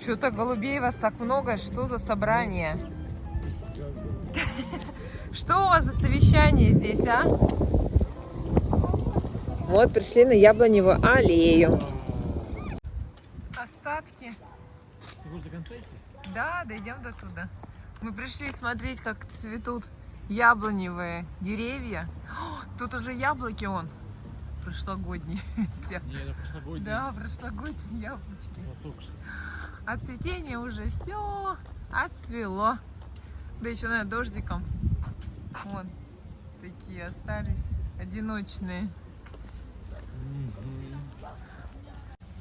Что-то голубей вас так много, что за собрание? Что у вас за совещание здесь, а? Вот пришли на Яблоневую аллею. Остатки. Да, дойдем до туда. Мы пришли смотреть, как цветут яблоневые деревья. О, тут уже яблоки прошлогодние. Не, прошлогодние. Да, прошлогодние яблочки. А цветение уже все отцвело. Да еще, наверное, дождиком. Вон, такие остались, одиночные.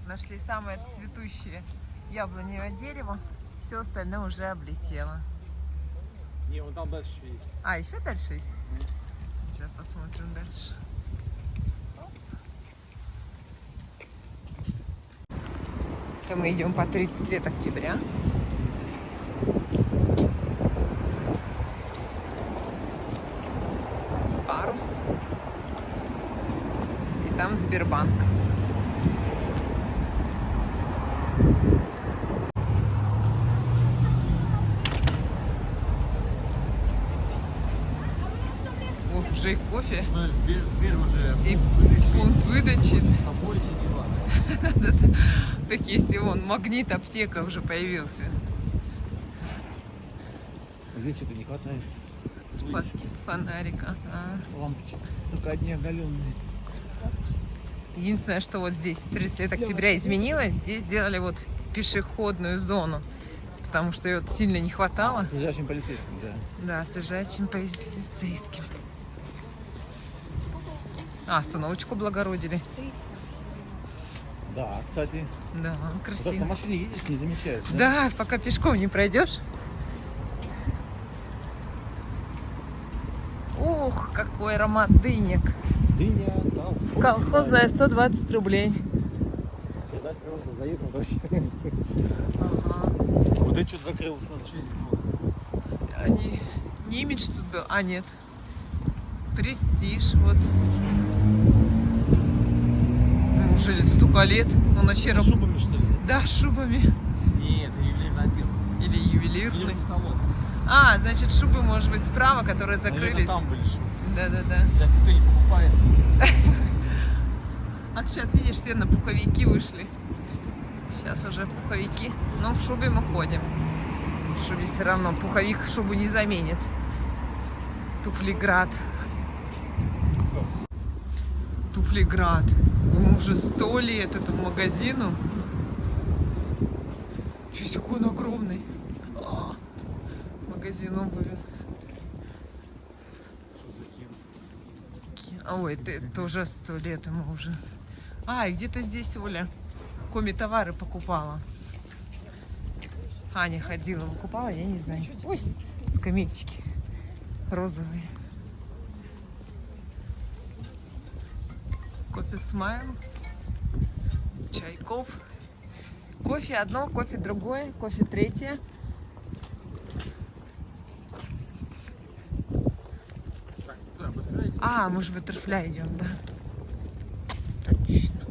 Нашли самое цветущее яблоневое дерево. Все остальное уже облетело. Не, вон там дальше еще есть. А, еще дальше есть? Сейчас посмотрим дальше. Это мы идем по 30 лет октября. Парус. И там Сбербанк. Ох, уже и кофе. Сбер уже И пункт выдачи. с собой все дела. Так если вон магнит аптека уже появился. Здесь что-то не хватает. Фонарика. Лампочки. Только одни оголенные. Единственное, что вот здесь 30 лет октября изменилось, здесь сделали вот пешеходную зону, потому что ее сильно не хватало. С лежачим полицейским, да. Да, с лежачим полицейским. А, остановочку облагородили. Да, кстати. Да, Вот так красиво. на машине едешь, не замечаешь, да? Да, пока пешком не пройдешь. Ух, какой аромат дынек. Дыня, там. Колхозная 120 рублей. Я просто заехал вообще. Ага. Вот это что-то закрылось, надо, что здесь было? Не имидж тут был, а нет. Престиж, вот. Неужели столько лет? Он вообще С шубами, что ли? Да, с шубами. Нет, это ювелирный отдел. Или ювелирный. Ювелирный салон. А, значит, шубы, может быть, справа, которые закрылись. Наверное, там были шубы. Да-да-да. Да, никто не покупает. А сейчас, видишь, все на пуховики вышли. Сейчас уже пуховики. Но в шубе мы ходим. В шубе все равно. Пуховик шубу не заменит. Туфлиград. Туфлиград. Ему уже 100 лет этому магазину. Чуть какой он огромный. Магазин обуви. А ой, это уже 100 лет ему уже. А, и где-то здесь Оля коми-товары покупала. Аня ходила, покупала, я не знаю. Ой, скамеечки розовые. Кофе Смайл. Чайков. Кофе одно, кофе другое, кофе третье. А, мы же в Баттерфляй идем, да. Точно.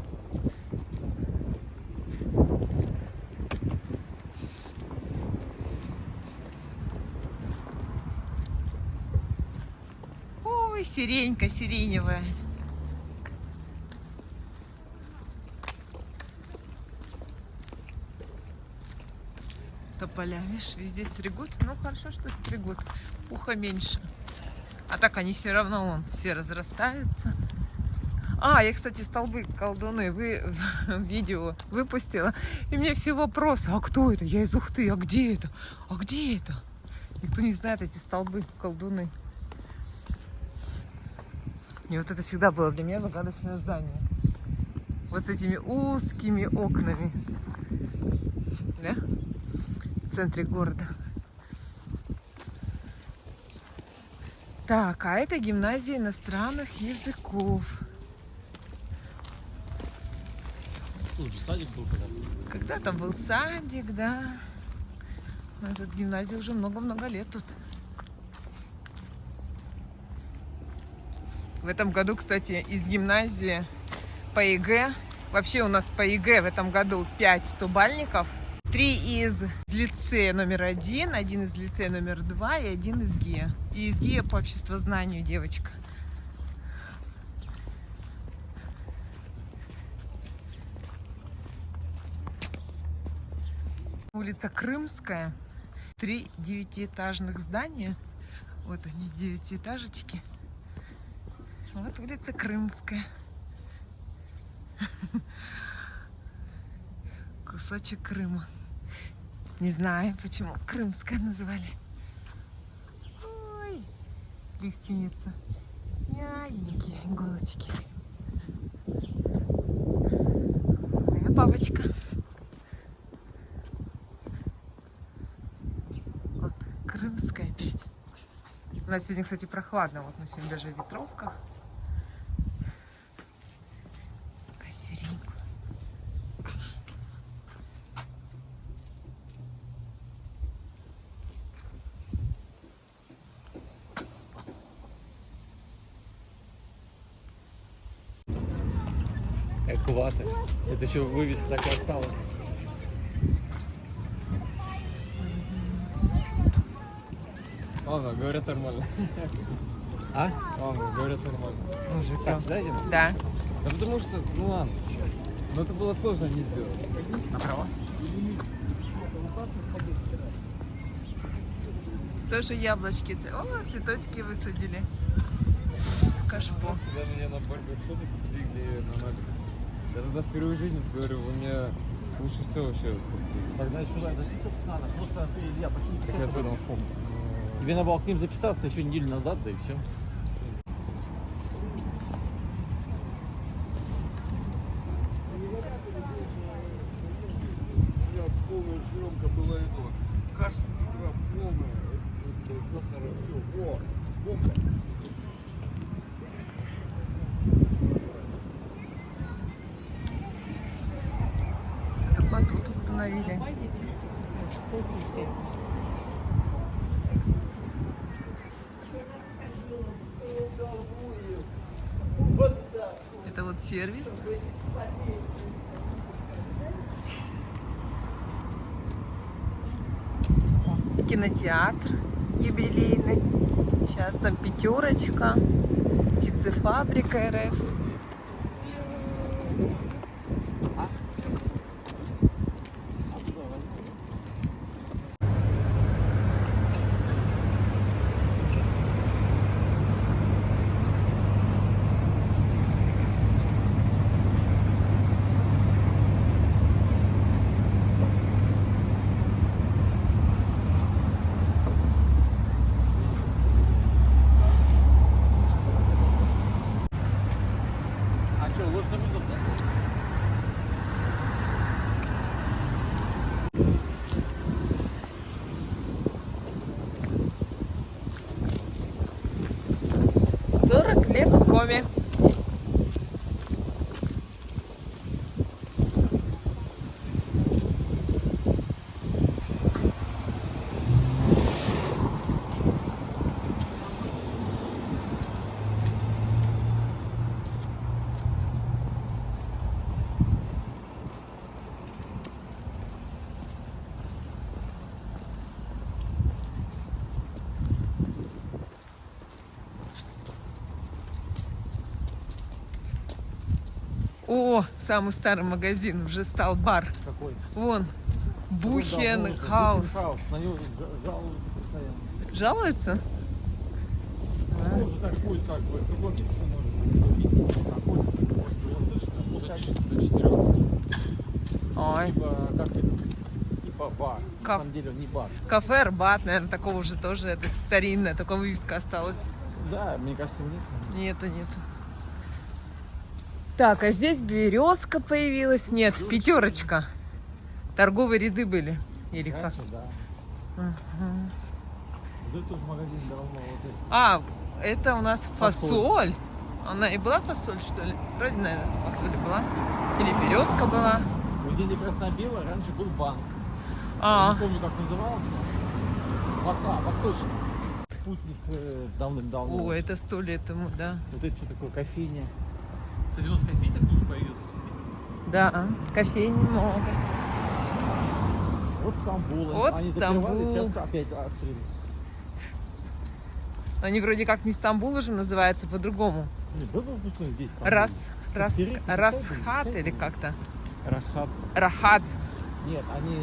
Ой, сиренька сиреневая. Тополя, видишь, везде стригут. Ну, хорошо, что стригут. Пуха меньше. А так они все равно все разрастаются. А, я, кстати, столбы колдуны видео выпустила. И мне все вопросы. А кто это? Я из Ухты. А где это? А где это? Никто не знает эти столбы колдуны. И вот это всегда было для меня загадочное здание. Вот с этими узкими окнами. Да? В центре города. Так, а это гимназия иностранных языков. Тут же садик был когда-то. Когда-то был садик, да. Но тут гимназия уже много-много лет тут. В этом году, кстати, из гимназии по ЕГЭ, вообще у нас по ЕГЭ в этом году 5 100-бальников. 3 из лицея номер 1, 1 из лицея номер 2 и 1 из ГИА. И из ГИА по обществознанию девочка. Улица Крымская. 3 девятиэтажных здания. Вот они, девятиэтажечки. Вот улица Крымская. Кусочек Крыма. Не знаю, почему Крымская назвали. Ой, лиственница. Мягенькие иголочки. Моя бабочка. Вот, Крымская опять. У нас сегодня, кстати, прохладно. Вот мы сегодня даже в ветровках. Косереньку. Экватор. Это еще вывеска так и осталась. Ладно, говорят нормально. А? Ладно, говорят нормально. Может, Так, дайте? да. Да потому что, ну ладно. Но это было сложно не сделать. Направо? Тоже яблочки. О, цветочки высадили. Кашпо. Когда меня на барбер что-то стригли на ногах. Я тогда впервые в жизни говорю, вы меня лучше всего вообще отпустили. Тогда сюда записываться надо. Просто ты, Илья, почему не Как я записался? потом вспомнил. Тебе надо было к ним записаться еще неделю назад, да и все. У меня полная съемка была этого. Каша полная. Все хорошо. Во, бомба. Это батут установили. Это вот сервис. Кинотеатр юбилейный. Сейчас там пятерочка. Птицефабрика РФ. А что, ложный вызов, да? 40 лет в коме. О, самый старый магазин уже стал бар. Какой? Вон, Бухен Хаус. На него жалуются постоянно. Жалуется? А. Он же так ходит, как бы, другой может до 4. Ой. Типа, как это? Типа бар. На Каф- самом деле он не бар. Кафе Арбат, наверное, такого уже тоже, это старинное, такая вывеска осталась. Да, мне кажется, нет. Нету. Так, а здесь березка появилась. Нет, пятерочка. Торговые ряды были. Или как? Раньше, да. Мгм. Вот это тоже магазин давно. Вот это. А, это у нас Фасоль. фасоль. Она и была фасоль, что ли? Вроде, наверное, фасоль была. Или березка была. Вот здесь как раз на бело раньше был банк. Я А, не помню, как назывался. Восточный. Спутник давным-давно. о, это 100 лет ему, да. Вот это что такое, кофейня. Кстати, у нас кофейня такой не появился. Да, кофейни много. От Стамбула. От Они Стамбул. закрывали, сейчас опять открылись. Они вроде как не Стамбул уже называются по-другому. Блин, был выпускной здесь. Стамбул. Расхат или как-то. Рахат. Рахат. Нет, они...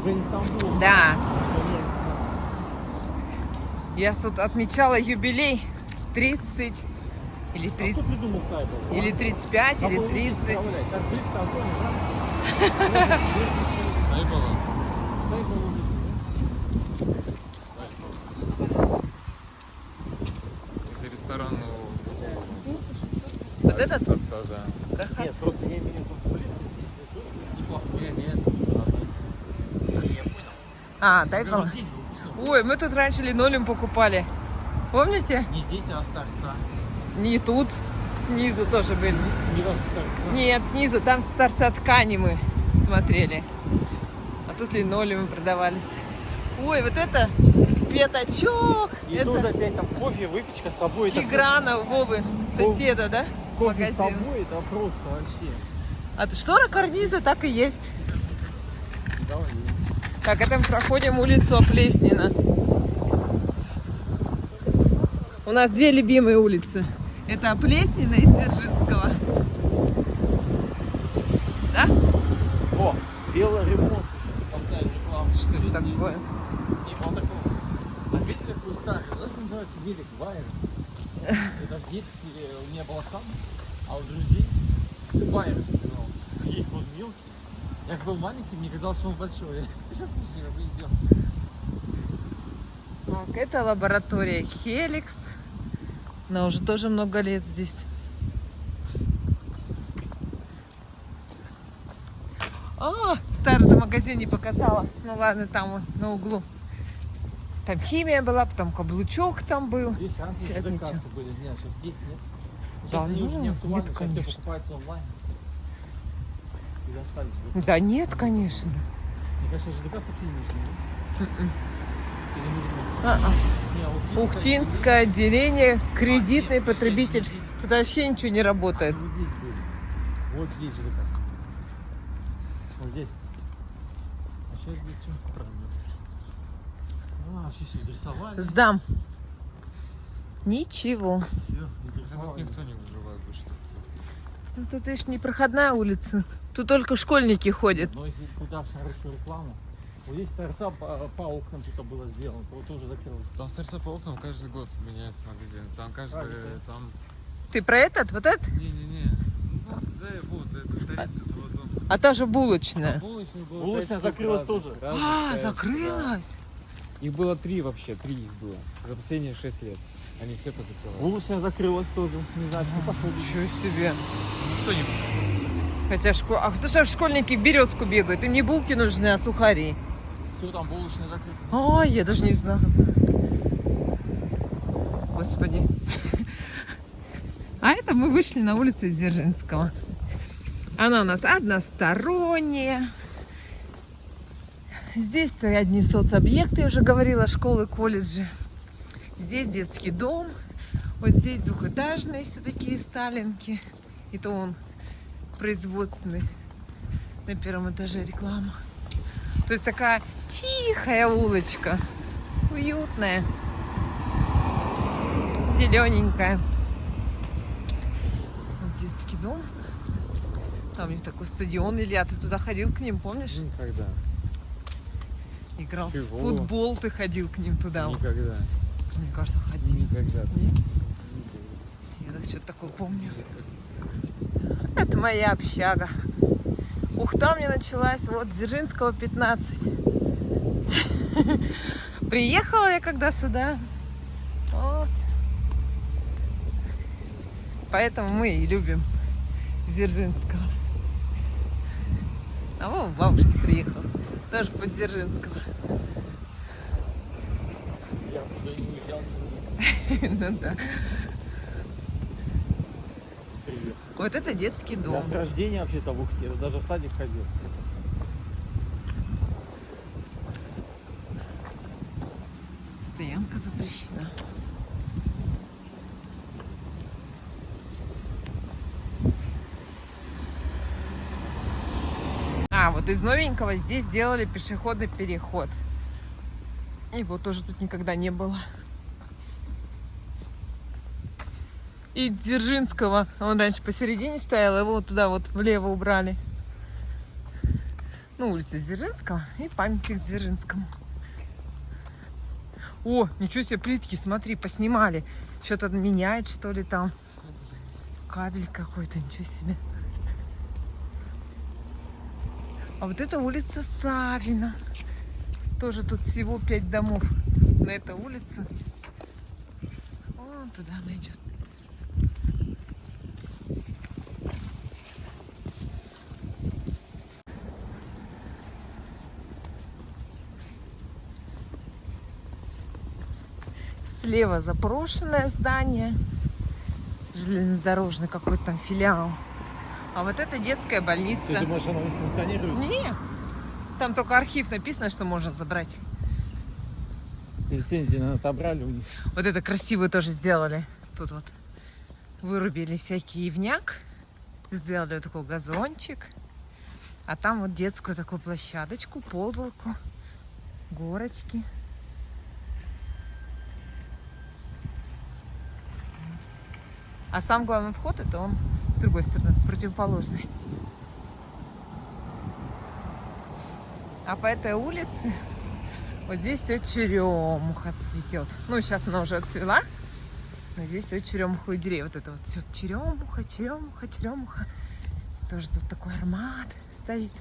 уже не Стамбул. Да. Конечно. Я тут отмечала юбилей 30 или А 30, кто придумал Тайбл? или 35, или 30. Как 30 да? Тайбола. Это ресторан у знакомого. Вот этот? Отца, да. Рахат. Нет, просто я имею в виду близко здесь. Неплохо. Нет. Я понял. А, дай было. Здесь был. Ой, мы тут раньше линолеум покупали. Помните? Не здесь, а с торца. Не тут. Снизу тоже были. Не даже с торца. Нет, снизу. Там с торца ткани мы смотрели. А тут линолеумы продавались. Ой, вот это пятачок. И тут Это опять там кофе, выпечка с собой. это Тиграна, Вовы, соседа, да? Кофе с Магазин. собой, это просто вообще. А штора карниза так и есть. Давай. Так, это мы проходим улицу Оплеснина. У нас две любимые улицы. Это Оплеснина и Дзержинского. Да? О, велоремонт. Поставили рекламу. Что это такое? Не было такого. А велик такой старый. Знаешь, как называется велик? Вайер. Это в детстве у меня была там, а у друзей Вайерс назывался. И он мелкий. Я как был маленький, мне казалось, что он большой. Сейчас не выглядел. Так, это лаборатория Хеликс. Она уже тоже много лет здесь. Старый магазин не показала. Ну ладно, там вот на углу. Там химия была, потом каблучок там был. Здесь раньше Сейчас ЖД ничего. кассы были. Нет, сейчас здесь нет. Сейчас Да они ну, уже не актуальны, нет, сейчас конечно. все покупаются онлайн. И достали ЖД Да нет, конечно. Мне кажется, ЖД кассы не нужны. М-м. Или нужны? А-а. Не, Ухтинское отделение кредитный нет, потребительский. здесь- Тут вообще ничего не работает. Вот здесь были. Вот здесь ЖД кассы. Вот здесь. А сейчас здесь что? Вообще все изрисовали. Сдам. Ничего. Все, Тут изрисовали. никто не выживает больше. Ну, тут, видишь, непроходная улица. Тут только школьники ходят. Но если туда хорошую рекламу. Вот здесь торца по окнам что-то было сделано, то вот тоже закрылось. Там в торце по окнам каждый год меняется магазин. Там каждый... Каждый. Там... Ты про этот? Вот этот? Не-не-не. Ну, вот, это торец этого дома. А та же булочная. Булочная была Булочная 5 штук закрылась разных, тоже. разных А, 5, закрылась? да. Их было 3 вообще, 3 их было. За последние 6 лет. Они все позакрывались. Булочная закрылась тоже. Не знаю, кто пошел. Ничего себе. Никто не... Хотя а кто же школьники в Березку бегают? Им не булки нужны, а сухари. Все, там булочная закрыта. Ой, я даже не знаю. Господи. А это мы вышли на улицу Дзержинского. Она у нас односторонняя. Здесь-то одни соцобъекты, я уже говорила, школы, колледжи. Здесь детский дом. Вот здесь двухэтажные все такие сталинки. И то он производственный. На первом этаже реклама. То есть такая тихая улочка. Уютная. Зелененькая. Вот детский дом. Там у них такой стадион, Илья, ты туда ходил к ним, помнишь? Никогда. Играл в Чего? футбол, ты ходил к ним туда. Никогда. Мне кажется, ходил. Никогда. Нет? Я так что-то такое помню. Это моя общага. Ухта мне началась вот с Дзержинского 15. Приехала я когда сюда. Вот. Поэтому мы и любим Дзержинского. А вон бабушка приехала. Тоже под Дзержинского. Я туда не уезжал. Ну да. Привет. Вот это детский Я дом. с рождения вообще-то в Ухте. Я даже в садик ходил. Стоянка запрещена. А, вот Вот из новенького здесь сделали пешеходный переход. Его тоже тут никогда не было. И Дзержинского, он раньше посередине стоял, его вот туда вот влево убрали. Ну, улица Дзержинского и памятник Дзержинскому. О, ничего себе, плитки, смотри, поснимали. Что-то меняет, что ли, там. Кабель какой-то, ничего себе. А вот это улица Савина. Тоже тут всего 5 домов на этой улице. Вон туда она идет. Слева заброшенное здание. Железнодорожный какой-то там филиал. А вот это детская больница. Ты думаешь, она не функционирует? Нет. Там только архив написано, что можно забрать. Лицензии, наверное, отобрали у них. Вот это красивую тоже сделали. Тут вот вырубили всякий ивняк. Сделали вот такой газончик. А там вот детскую такую площадочку, ползалку, горочки. А сам главный вход, это он с другой стороны, с противоположной. А по этой улице вот здесь все черемуха цветет. Ну, сейчас она уже отцвела, но здесь все черемуха и деревья. Вот это вот все черемуха, черемуха, черемуха. Тоже тут такой аромат стоит.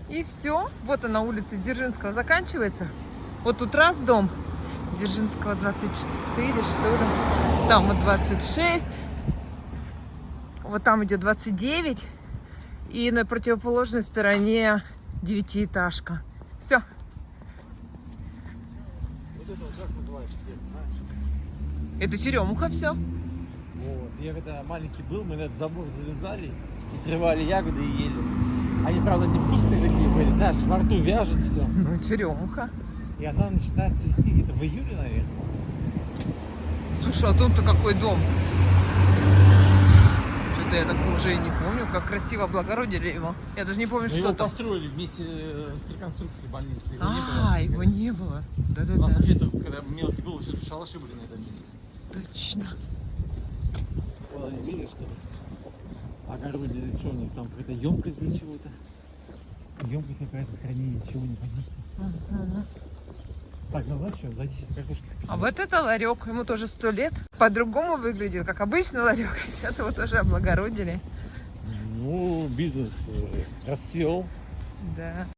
И все. Вот она, улица Дзержинского заканчивается. Вот тут раз дом. Дзержинского 24, что ли. Там вот 26. Вот там идет 29. И на противоположной стороне 9-этажка. Все. Вот это вот как называется, знаешь? Это черемуха все. Вот. Я когда маленький был, мы на этот забор залезали и срывали ягоды и ели. Они, правда, невкусные такие были, знаешь, во рту вяжет все. Ну, черемуха. И она начинает цвести где-то в июле, наверное. Слушай, а тут-то какой дом? Что-то я такого уже и не помню, как красиво облагородили его. Я даже не помню, Мы что его там. построили вместе с реконструкцией больницы. Его не было А, вообще его никогда. не было. У нас Да-да-да. вообще, когда мелкий был, все шалаши были на этом месте. Точно. Вот они видели, что ли? Огородили, что у них там, какая-то емкость для чего-то. Емкость какая-то хранения, чего не понятно. Ага. Так, ну знаешь что, зайди сейчас картошку. А вот это ларек, ему тоже 100 лет. По-другому выглядел, как обычный ларек. Сейчас его тоже облагородили. Ну, бизнес расцвел. Да.